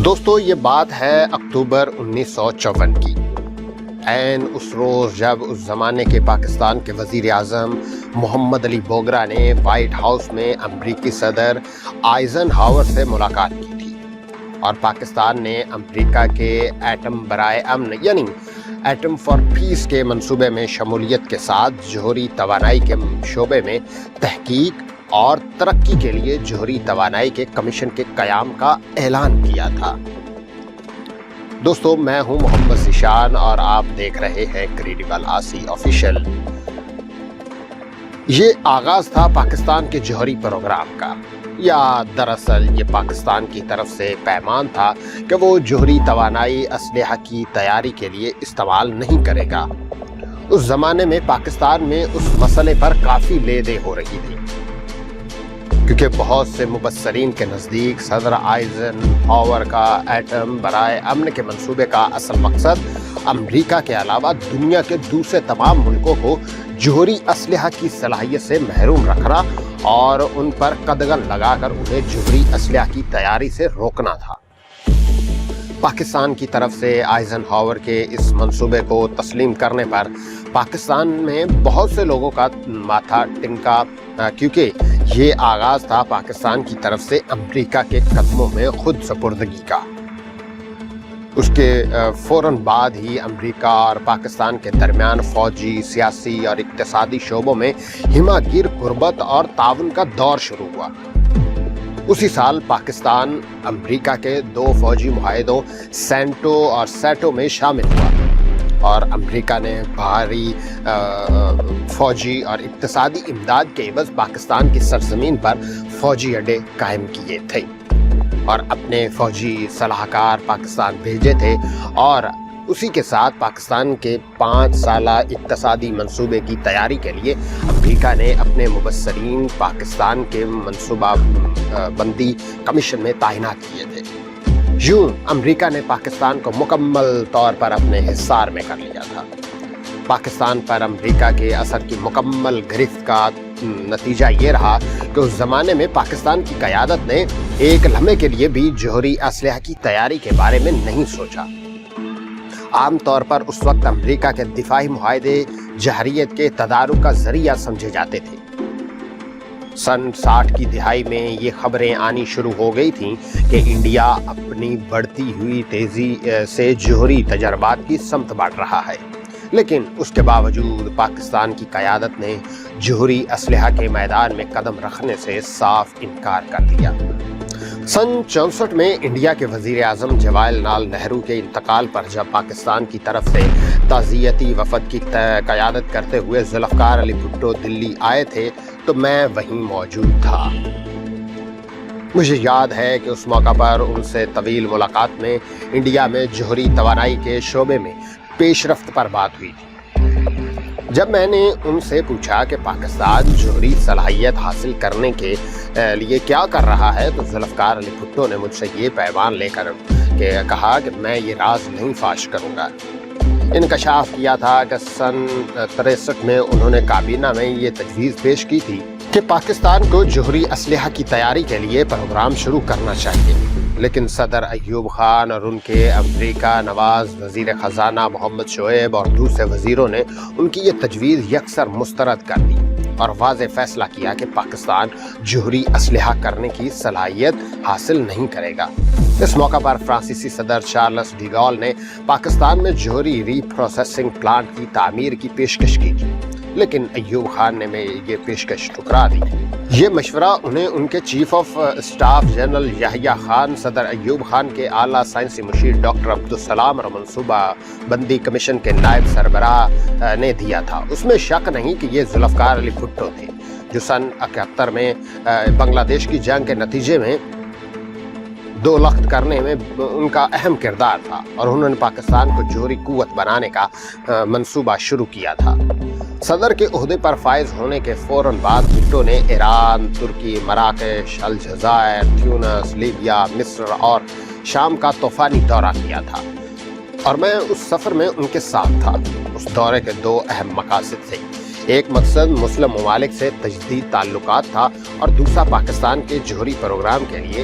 دوستو یہ بات ہے اکتوبر 1954 کی، عین اس روز جب اس زمانے کے پاکستان کے وزیر اعظم محمد علی بوگرا نے وائٹ ہاؤس میں امریکی صدر آئزن ہاور سے ملاقات کی تھی اور پاکستان نے امریکہ کے ایٹم برائے امن یعنی ایٹم فار پیس کے منصوبے میں شمولیت کے ساتھ جوہری توانائی کے شعبے میں تحقیق اور ترقی کے لیے جوہری توانائی کے کمیشن کے قیام کا اعلان کیا تھا۔ دوستو میں ہوں محمد ذیشان اور آپ دیکھ رہے ہیں کریڈیبل آسی آفیشل۔ یہ آغاز تھا پاکستان کے جوہری پروگرام کا، یا دراصل یہ پاکستان کی طرف سے پیمان تھا کہ وہ جوہری توانائی اسلحہ کی تیاری کے لیے استعمال نہیں کرے گا۔ اس زمانے میں پاکستان میں اس مسئلے پر کافی لے دے ہو رہی تھی، کیونکہ بہت سے مبصرین کے نزدیک صدر آئزن ہاور کا ایٹم برائے امن کے منصوبے کا اصل مقصد امریکہ کے علاوہ دنیا کے دوسرے تمام ملکوں کو جوہری اسلحہ کی صلاحیت سے محروم رکھنا اور ان پر قدغن لگا کر انہیں جوہری اسلحہ کی تیاری سے روکنا تھا۔ پاکستان کی طرف سے آئزن ہاور کے اس منصوبے کو تسلیم کرنے پر پاکستان میں بہت سے لوگوں کا ماتھا ٹنکا، کیونکہ یہ آغاز تھا پاکستان کی طرف سے امریکہ کے قدموں میں خود سپردگی کا۔ اس کے فوراً بعد ہی امریکہ اور پاکستان کے درمیان فوجی، سیاسی اور اقتصادی شعبوں میں ہمہ گیر قربت اور تعاون کا دور شروع ہوا۔ اسی سال پاکستان امریکہ کے 2 فوجی معاہدوں سینٹو اور سیٹو میں شامل ہوا اور امریکہ نے بھاری فوجی اور اقتصادی امداد کے عوض پاکستان کی سرزمین پر فوجی اڈے قائم کیے تھے اور اپنے فوجی صلاح کار پاکستان بھیجے تھے، اور اسی کے ساتھ پاکستان کے 5 سالہ اقتصادی منصوبے کی تیاری کے لیے امریکہ نے اپنے مبصرین پاکستان کے منصوبہ بندی کمیشن میں تعینات کیے تھے۔ یوں امریکہ نے پاکستان کو مکمل طور پر اپنے حصار میں کر لیا تھا۔ پاکستان پر امریکہ کے اثر کی مکمل گرفت کا نتیجہ یہ رہا کہ اس زمانے میں پاکستان کی قیادت نے ایک لمحے کے لیے بھی جوہری اسلحہ کی تیاری کے بارے میں نہیں سوچا۔ عام طور پر اس وقت امریکہ کے دفاعی معاہدے جہریت کے تدارک کا ذریعہ سمجھے جاتے تھے۔ سن 60 کی دہائی میں یہ خبریں آنی شروع ہو گئی تھیں کہ انڈیا اپنی بڑھتی ہوئی تیزی سے جوہری تجربات کی سمت بڑھ رہا ہے، لیکن اس کے باوجود پاکستان کی قیادت نے جوہری اسلحہ کے میدان میں قدم رکھنے سے صاف انکار کر دیا۔ سن 64 میں انڈیا کے وزیر اعظم جواہر لال نہرو کے انتقال پر جب پاکستان کی طرف سے تعزیتی وفد کی قیادت کرتے ہوئے ذوالفقار علی بھٹو دلی آئے تھے تو میں وہیں موجود تھا۔ مجھے یاد ہے کہ اس موقع پر ان سے طویل ملاقات میں انڈیا میں جوہری توانائی کے شعبے میں پیش رفت پر بات ہوئی تھی۔ جب میں نے ان سے پوچھا کہ پاکستان جوہری صلاحیت حاصل کرنے کے لیے کیا کر رہا ہے تو ذوالفقار علی بھٹو نے مجھ سے یہ پیمان لے کر کہا کہ میں یہ راز نہیں فاش کروں گا۔ انکشاف کیا تھا کہ سن 63 میں انہوں نے کابینہ میں یہ تجویز پیش کی تھی کہ پاکستان کو جوہری اسلحہ کی تیاری کے لیے پروگرام شروع کرنا چاہیے، لیکن صدر ایوب خان اور ان کے امریکہ نواز وزیر خزانہ محمد شعیب اور دوسرے وزیروں نے ان کی یہ تجویز یکسر مسترد کر دی اور واضح فیصلہ کیا کہ پاکستان جوہری اسلحہ کرنے کی صلاحیت حاصل نہیں کرے گا۔ اس موقع پر فرانسیسی صدر چارلس ڈی گال نے پاکستان میں جوہری ری پروسیسنگ پلانٹ کی تعمیر کی پیشکش کی تھی، لیکن ایوب خان نے یہ پیشکش ٹھکرا دی۔ یہ مشورہ انہیں ان کے chief of staff general Yahya Khan, صدر ایوب خان کے اعلیٰ سائنسی مشیر ڈاکٹر عبدالسلام اور منصوبہ بندی کمیشن کے نائب سربراہ نے دیا تھا۔ اس میں شک نہیں کہ یہ ذوالفقار علی بھٹو تھے جو سن 71 میں بنگلہ دیش کی جنگ کے نتیجے میں 2 لخت کرنے میں ان کا اہم کردار تھا اور انہوں نے پاکستان کو جوہری قوت بنانے کا منصوبہ شروع کیا تھا۔ صدر کے عہدے پر فائز ہونے کے فوراً بعد بھٹو نے ایران، ترکی، مراکش، الجزائر، تیونس، لیبیا، مصر اور شام کا طوفانی دورہ کیا تھا اور میں اس سفر میں ان کے ساتھ تھا۔ اس دورے کے 2 اہم مقاصد تھے۔ ایک مقصد مسلم ممالک سے تجدید تعلقات تھا اور دوسرا پاکستان کے جوہری پروگرام کے لیے